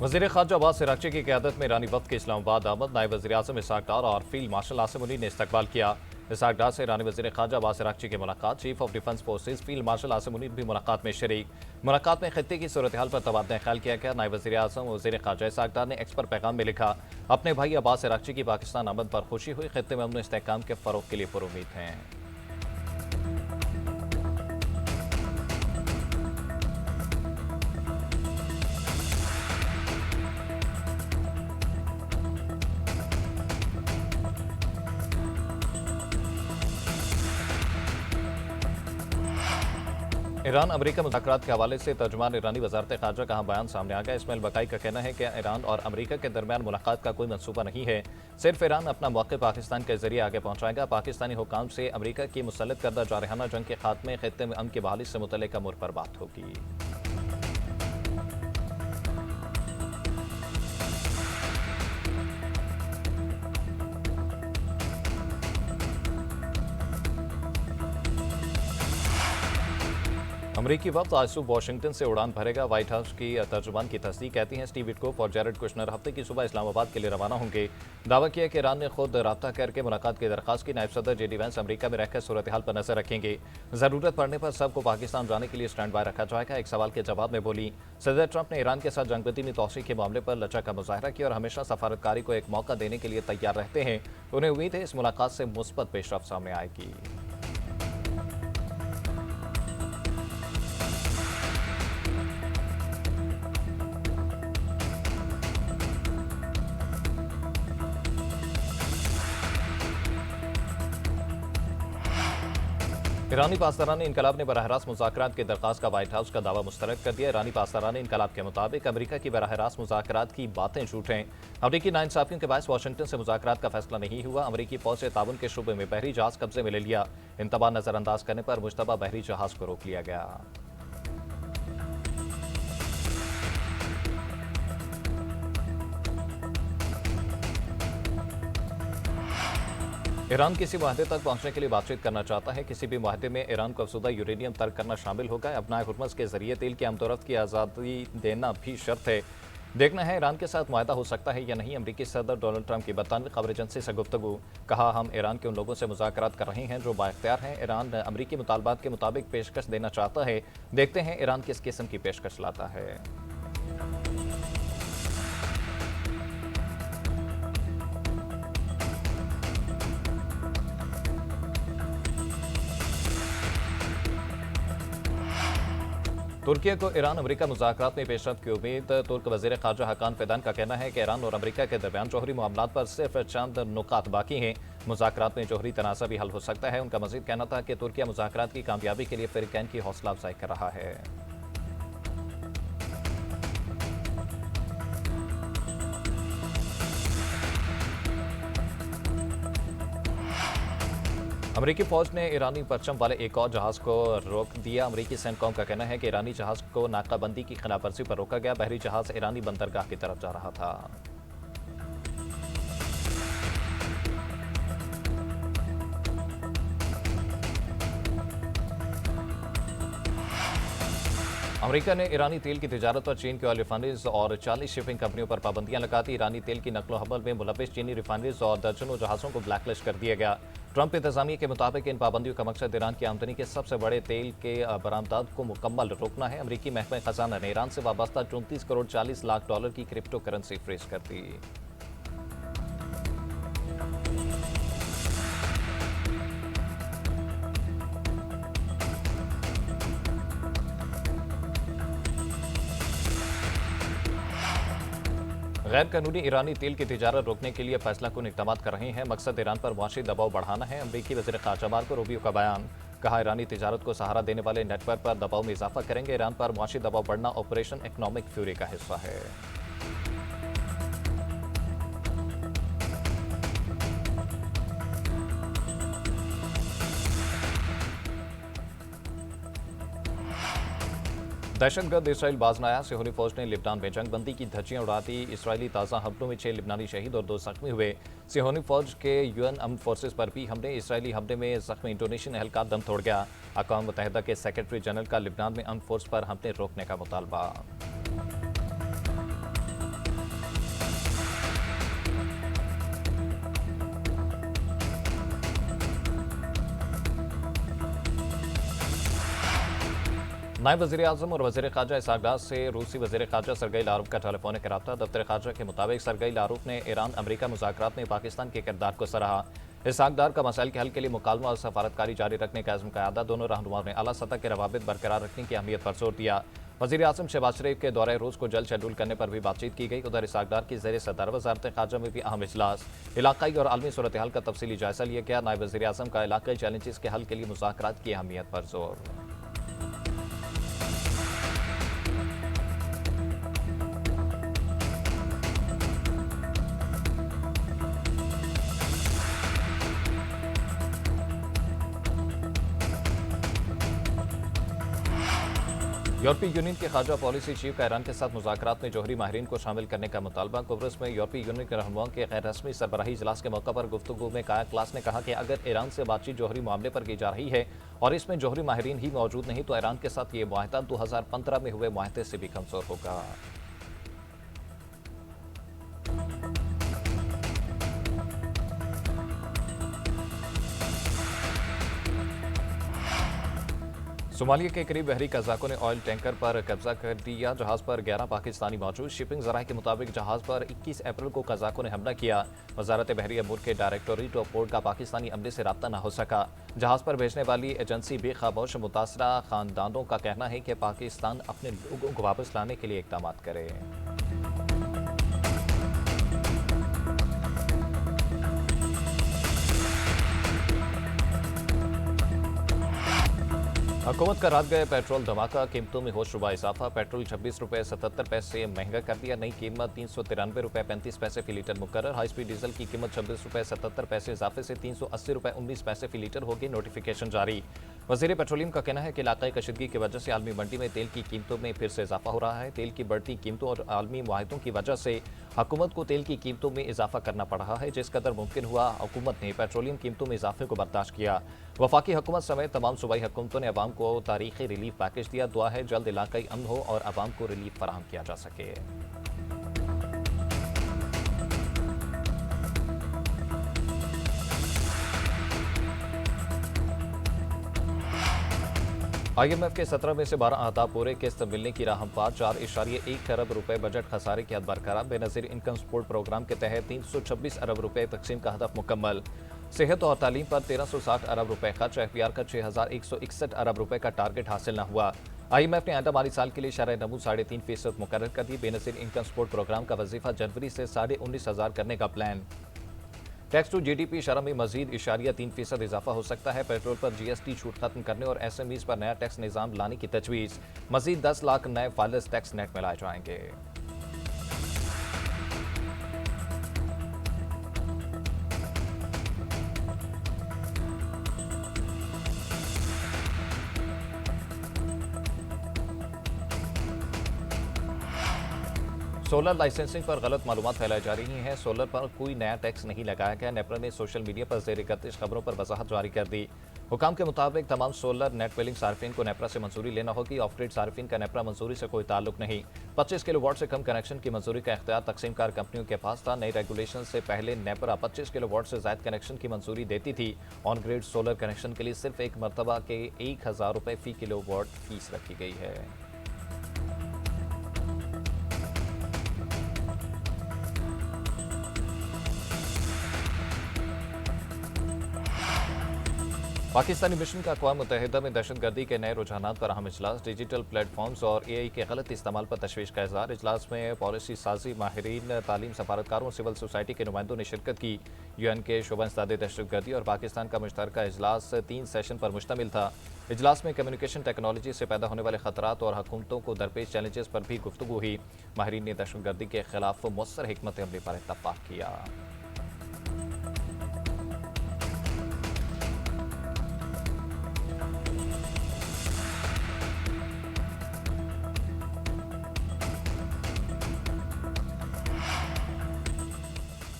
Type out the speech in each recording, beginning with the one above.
वज़ीर ख़ारजा अब्बास अराग़ची की क़यादत में ईरानी वफ़द के इस्लामाबाद आमद नायब वज़ीर-ए-आज़म इसहाक़ डार और फील्ड मार्शल आसिम मुनीर ने इस्तकबाल किया। इसहाक़ डार से ईरानी वज़ीर ख़ारजा अब्बास अराग़ची की मुलाकात, chief of defence forces field marshal Asim Munir भी मुलाकात में शरीक। मुलाकात में ख़ित्ते की सूरत हाल पर तबादला ख्याल किया गया। नायब वज़ीर-ए-आज़म और वज़ीर ख़ारजा इसहाक़ डार ने एक्स पर पैगाम में लिखा, अपने भाई अब्बास अराग़ची की पाकिस्तान आमद पर खुशी हुई, ख़ित्ते में अमन व इस्तेहकाम के फ़रोग़ के लिए पुरुम्मीद हैं। ईरान अमरीका मुज़ाकरात के हवाले से तर्जुमान ईरानी वज़ारत ख़ारजा का बयान सामने आ गया। इस्माइल बक़ाई का कहना है कि ईरान और अमरीका के दरमियान मुलाकात का कोई मंसूबा नहीं है, सिर्फ ईरान अपना मौक़िफ़ पाकिस्तान के ज़रिए आगे पहुँचाएगा। पाकिस्तानी हुकाम से अमरीका की मुसल्लत करदा जारहाना जंग के खात्मे, ख़ित्ते में अमन की बहाली से मुतल्लिक़ अमूर पर बात होगी। अमरीकी वफ़द आज सुबह वाशिंगटन से उड़ान भरेगा। व्हाइट हाउस की तर्जुमान की तस्दीक कहती हैं स्टीव विटकोफ और जैरेड कुशनर हफ्ते की सुबह इस्लामाबाद के लिए रवाना होंगे। दावा किया कि ईरान ने खुद रब्ता करके मुलाकात की दरख्वास्त की। नायब सदर JD वैंस अमरीका में रहकर सूरत हाल पर नजर रखेंगे। ज़रूरत पड़ने पर सबको पाकिस्तान जाने के लिए स्टैंड बाय रखा जाएगा। एक सवाल के जवाब में बोली सदर ट्रंप ने ईरान के साथ जंगबंदी में तोसी के मामले पर लचक का मुजाहरा किया और हमेशा सफारतकारी को एक मौका देने के लिए तैयार रहते हैं। उन्हें उम्मीद है इस मुलाकात से मुस्बत पेशरफ्त सामने आएगी। ईरानी पासदारान इनकलाब ने बराह रास्त मुज़ाकरात की दरख्वास्त का व्हाइट हाउस का दावा मुस्तरद कर दिया। ईरानी पासदारान इनकलाब के मुताबिक अमरीका की बराह रास्त मुज़ाकरात की बातें झूठ हैं। अमरीकी नाइंसाफियों के बायस वाशिंगटन से मुज़ाकरात का फैसला नहीं हुआ। अमरीकी फौज से ताउन के शुबे में बहरी जहाज कब्जे में ले लिया। इंतबा नजरअंदाज करने पर मुश्तबा बहरी जहाज को रोक लिया गया। ईरान किसी माहदे तक पहुंचने के लिए बातचीत करना चाहता है। किसी भी माहदे में ईरान को अफसुदा यूरेनियम तर्क करना शामिल होगा। अपनाए हुर्मज़ के जरिए तेल की आमदोरफ्त की आज़ादी देना भी शर्त है। देखना है ईरान के साथ मुआहदा हो सकता है या नहीं। अमरीकी सदर डोनाल्ड ट्रंप की बरतानवी खबर एजेंसी से गुफ्तगू, कहा हम ईरान के उन लोगों से मुज़ाकरात कर रहे हैं जो बाइख्तियार हैं। ईरान अमरीकी मुतालबात के मुताबिक पेशकश देना चाहता है। देखते हैं ईरान किस किस्म की पेशकश लाता है। तुर्की को ईरान अमरीका मुज़ाकरात में पेशरफ्त की उम्मीद। तुर्क वज़ीर ख़ारजा हकान फ़िदान का कहना है कि ईरान और अमरीका के दरमियान जौहरी मामलात पर सिर्फ चंद नुकात बाकी हैं। मुज़ाकरात में जौहरी तनाज़ा भी हल हो सकता है। उनका मज़ीद कहना था कि तुर्की मुज़ाकरात की कामयाबी के लिए फ़रीक़ैन की हौसला अफजाई कर रहा है। अमरीकी फौज ने ईरानी परचम वाले एक और जहाज को रोक दिया। अमरीकी सेंटकॉम का कहना है कि ईरानी जहाज को नाकाबंदी की खिलाफवर्जी पर रोका गया। बहरी जहाज ईरानी बंदरगाह की तरफ जा रहा था। अमेरिका ने ईरानी तेल की तिजारत पर चीन की ऑयल रिफाइनरीज और 40 शिपिंग कंपनियों पर पाबंदियां लगा दी। ईरानी तेल की नकलो हमल में मुलविस चीनी रिफाइनरीज और दर्जनों जहाज़ों को ब्लैकलिस्ट कर दिया गया। ट्रंप इंतजामिया के मुताबिक इन पाबंदियों का मकसद ईरान की आमदनी के सबसे बड़े तेल के बरामदात को मुकम्मल रोकना है। अमरीकी महकमा खजाना ने ईरान से वाबस्ता 34 करोड़ 40 लाख डॉलर की क्रिप्टो करेंसी फ्रीज कर दी। गैर कानूनी ईरानी तेल की तिजारत रोकने के लिए फैसला कुन इक़दाम कर रहे हैं। मकसद ईरान पर मुआशी दबाव बढ़ाना है। अमरीकी वज़ीर ख़ारजा मार्को रूबियो का बयान, कहा ईरानी तिजारत को सहारा देने वाले नेटवर्क पर दबाव में इजाफा करेंगे। ईरान पर मुआशी दबाव बढ़ना ऑपरेशन इकनॉमिक फ्यूरी का हिस्सा है। दहशतगर्द इसराइल बाज आया। सिहोनी फौज ने लिबनान में जंगबंदी की धज्जियां उड़ा दी। इसराइली ताज़ा हमलों में 6 लिबनानी शहीद और 2 जख्मी हुए। सिहोनी फौज के UN अमन फोर्सेज पर भी हमले। इसराइली हमले में जख्मी इंडोनेशियन एहलकार दम तोड़ गया। अक़वाम मुत्तहिदा के सेक्रेटरी जनरल का लिबनान में अमन फोर्स पर हमले रोकने का मुतालबा। नायब वज़ीर आज़म और वज़ीर ख़ारजा इसहाक़ डार से रूसी वज़ीर ख़ारजा सरगई लारूफ का टेलीफोनिक रब्ता। दफ्तर ख़ारजा के मुताबिक सरगई लारूफ ने ईरान अमरीका मुज़ाकरात में पाकिस्तान के किरदार को सराहा। इसहाक़ डार का मसाइल के हल के लिए मुकालमा और सफारतकारी जारी रखने का अज़्म क़यादा। दोनों रहनुमाओं ने आला सतह के रवाबित बरकरार रखने की अहमियत पर जोर दिया। वज़ीर आज़म शहबाज शरीफ के दौरे रूस को जल्द शेड्यूल करने पर भी बातचीत की गई। उधर इसहाक़ डार की ज़ेर सदर वज़ारत ख़ारजा में भी अहम इजलास, इलाक़ाई और आलमी सूरत हाल का तफसीली जायज़ा लिया गया। नायब वज़ीर आज़म का इलाक़ाई चैलेंजेस के हल के लिए मुज़ाकरात की अहमियत पर जोर। यूरोपीय यूनियन के खारजा पॉलिसी चीफ का ईरान के साथ मुज़ाकरात में जोहरी माहिरीन को शामिल करने का मुतालबा। कुब्रस में यूरोपीय यूनियन के रहनुमाओं के गैर रस्मी सरबराही इजलास के मौके पर गुफ्तगू में काया क्लास ने कहा कि अगर ईरान से बातचीत जोहरी मामले पर की जा रही है और इसमें जोहरी माहिरीन ही मौजूद नहीं तो ईरान के साथ ये मुआहदा 2015 में हुए मुआहदे से भी कमजोर होगा। सोमालिया के करीब बहरी कज़ाकों ने ऑयल टैंकर पर कब्जा कर दिया। जहाज पर 11 पाकिस्तानी मौजूद। शिपिंग ज़राए के मुताबिक जहाज पर 21 अप्रैल को कज़ाकों ने हमला किया। वजारत बहरी अमूर के डायरेक्टोरेट ऑफ पोर्ट का पाकिस्तानी अमले से रब्ता न हो सका। जहाज पर भेजने वाली एजेंसी बेखामोश। मुतासरा खानदानों का कहना है कि पाकिस्तान अपने लोगों को वापस लाने के लिए इक़दाम करे। हुकूमत का रात गए पेट्रोल धमाका, कीमतों में होशरुबा इजाफा। पेट्रोल 26 रुपये 77 पैसे महंगा कर दिया। नई कीमत 393 रुपये 35 पैसे फी लीटर मुकर्रर। हाई स्पीड डीजल की कीमत 26 रुपये 77 पैसे इजाफे से 380 रुपये 19 पैसे फी लीटर होगी। नोटिफिकेशन जारी। वज़ीर पेट्रोलियम का कहना है कि इलाकाई कशीदगी की वजह से आलमी मंडी में तेल की कीमतों में फिर से इजाफा हो रहा है। तेल की बढ़ती कीमतों और आलमी मुआहदों की वजह से हुकूमत को तेल की कीमतों में इजाफा करना पड़ रहा है। जिस कदर मुमकिन हुआ हुकूमत ने पेट्रोलियम कीमतों में इजाफे को बर्दाश्त किया। वफाकी हुकूमत समेत तमाम सूबाई हुकूमतों ने अवाम को तारीखी रिलीफ पैकेज दिया। दुआ है जल्द इलाकाई अमन हो और अवाम को रिलीफ फराहम किया जा सके। IMF के 17 में से 12 अहदाफ पूरे। किस्त मिलने की राह हमवार। 4.1 अरब रुपए बजट खसारे की हद बरकरार। बेनज़ीर इनकम सपोर्ट प्रोग्राम के तहत 326 अरब रुपए तकसीम का हदफ मुकम्मल। सेहत और तालीम पर 1360 अरब रुपए खर्च। FPR का 6161 अरब रुपए का टारगेट हासिल न हुआ। IMF ने आइंदा माली साल के लिए शरह नमू 3.5% मुकर्रर कर दी। बेनज़ीर इनकम सपोर्ट प्रोग्राम का वजीफा जनवरी से 19,500 करने का प्लान। टैक्स टू GDP शरह में मजीद 3% इजाफा हो सकता है। पेट्रोल पर GST छूट खत्म करने और SMEs पर नया टैक्स निज़ाम लाने की तजवीज़। मजीद 10 लाख नए फाइलर्स टैक्स नेट में लाए जाएंगे। सोलर लाइसेंसिंग पर गलत मालूमात फैलाई जा रही हैं। सोलर पर कोई नया टैक्स नहीं लगाया गया। नेपरा ने सोशल मीडिया पर ज़ेर गर्दिश खबरों पर वजाहत जारी कर दी। हुकाम के मुताबिक तमाम सोलर नेट वेलिंग सार्फिन को नेपरा से मंजूरी लेना होगी। ऑफ ग्रिड सार्फिन का नेपरा मंजूरी से कोई ताल्लुक नहीं। 25 किलोवाट से कम कनेक्शन की मंजूरी का इख्तियार तकसीमकार कंपनियों के पास था। नई रेगुलेशन से पहले नेपरा 25 किलोवाट से ज़ायद कनेक्शन की मंजूरी देती थी। ऑन ग्रिड सोलर कनेक्शन के लिए सिर्फ एक मरतबा के 1000 रुपये फी किलोवाट फीस रखी गई है। पाकिस्तानी मिशन का अक़वाम मुत्तहिदा में दहशतगर्दी के नए रुझानात पर अहम इजलास। डिजिटल प्लेटफॉर्म्स और AI के गलत इस्तेमाल पर तशवीश का इज़हार। इजलास में पॉलिसी साजी, माहिरीन तालीम, सफारतकारों, सिविल सोसाइटी के नुमाइंदों ने शिरकत की। UN के शोबा इंसदाद दहशतगर्दी और पाकिस्तान का मुश्तरका इजलास 3 सेशन पर मुश्तमिल था। इजलास में कम्युनिकेशन टेक्नोलॉजी से पैदा होने वाले खतरात और हुकूमतों को दरपेश चैलेंजेस पर भी गुफ्तगू हुई। माहिरीन ने दहशतगर्दी के खिलाफ मुअस्सर हिकमत अमली पर इत्तफाक किया।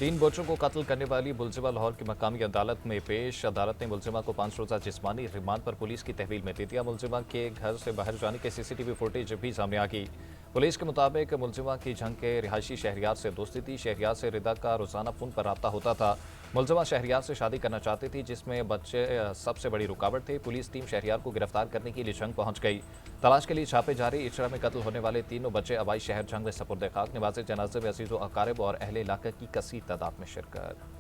3 बच्चों को कत्ल करने वाली मुलजिमा लाहौर की मकामी अदालत में पेश। अदालत ने मुलजिमा को 5 रोज़ा जिस्मानी रिमांड पर पुलिस की तहवील में दे दिया। मुलजिमा के घर से बाहर जाने के CCTV फुटेज भी सामने आ गई। पुलिस के मुताबिक मुलजिमा की जंग के रिहायशी शहरियार से दोस्ती थी। शहरियार से रिदा का रोज़ाना फ़ोन पर रब्ता होता था। मुलजमा शहरियार से शादी करना चाहती थी, जिसमें बच्चे सबसे बड़ी रुकावट थे। पुलिस टीम शहरियार को गिरफ्तार करने के लिए जंग पहुंच गई। तलाश के लिए छापे जारी। इचरा में कत्ल होने वाले तीनों बच्चे अबाई शहर जंग में सपुर्द खाक। नवाज़े जनाजे में अजीज़ो अकारिब और अहले इलाका की कसीर तादाद में शिरकत।